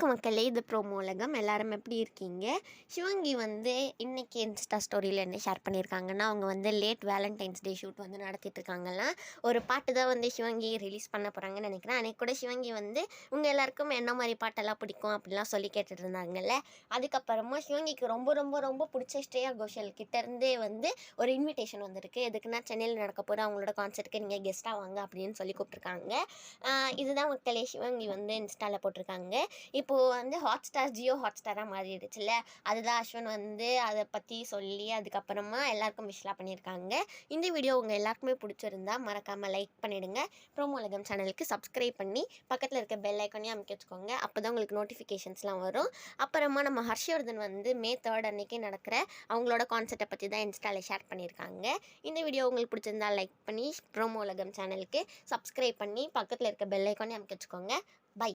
வணக்கம் மக்களே, இது ப்ரோமோ உலகம். எல்லாரும் எப்படி இருக்கீங்க? சிவங்கி வந்து இன்னைக்கு இன்ஸ்டா ஸ்டோரியில் என்ன ஷேர் பண்ணியிருக்காங்கன்னா, அவங்க வந்து லேட் வேலண்டைன்ஸ் டே ஷூட் வந்து நடத்திட்டு இருக்காங்கலாம். ஒரு பாட்டு தான் வந்து சிவங்கி ரிலீஸ் பண்ண போகிறாங்கன்னு நினைக்கிறேன். அன்றைக்கி கூட சிவங்கி வந்து உங்கள் எல்லாருக்கும் என்ன மாதிரி பாட்டெல்லாம் பிடிக்கும் அப்படிலாம் சொல்லி கேட்டுட்டு இருந்தாங்கல்ல. அதுக்கப்புறமா சிவங்கிக்கு ரொம்ப ரொம்ப ரொம்ப பிடிச்ச ஸ்ரேயா கோஷல் கிட்டேருந்தே வந்து ஒரு இன்விடேஷன் வந்திருக்கு. எதுக்குன்னா சென்னையில் நடக்க போகிற அவங்களோட கான்சர்ட்டுக்கு நீங்கள் கெஸ்ட்டாக வாங்க அப்படின்னு சொல்லி கூப்பிட்ருக்காங்க. இதுதான் மக்களே சிவங்கி வந்து இன்ஸ்டாவில் போட்டிருக்காங்க. இப்போது வந்து ஹாட்ஸ்டார் ஜியோ ஹாட்ஸ்டாராக மாறிடுச்சுல்ல. அதுதான் அஸ்வின் வந்து அதை பற்றி சொல்லி அதுக்கப்புறமா எல்லாருக்கும் விஷலாம் பண்ணியிருக்காங்க. இந்த வீடியோ உங்கள் எல்லாருக்குமே பிடிச்சிருந்தா மறக்காமல் லைக் பண்ணிவிடுங்க. ப்ரோமோ உலகம் சேனலுக்கு சப்ஸ்கிரைப் பண்ணி பக்கத்தில் இருக்க பெல் ஐக்கானையும் அமைக்க வச்சுக்கோங்க. அப்போ தான் உங்களுக்கு நோட்டிஃபிகேஷன்ஸ்லாம் வரும். அப்புறமா நம்ம ஹர்ஷவர்தன் வந்து மே 3 அன்னைக்கு நடக்கிற அவங்களோட கான்செப்டை பற்றி தான் இன்ஸ்டாவில் ஷேர் பண்ணியிருக்காங்க. இந்த வீடியோ உங்களுக்கு பிடிச்சிருந்தா லைக் பண்ணி ப்ரோமோ உலகம் சேனலுக்கு சப்ஸ்கிரைப் பண்ணி பக்கத்தில் இருக்க பெல் ஐக்கானையும் அமைக்க வச்சுக்கோங்க. பை.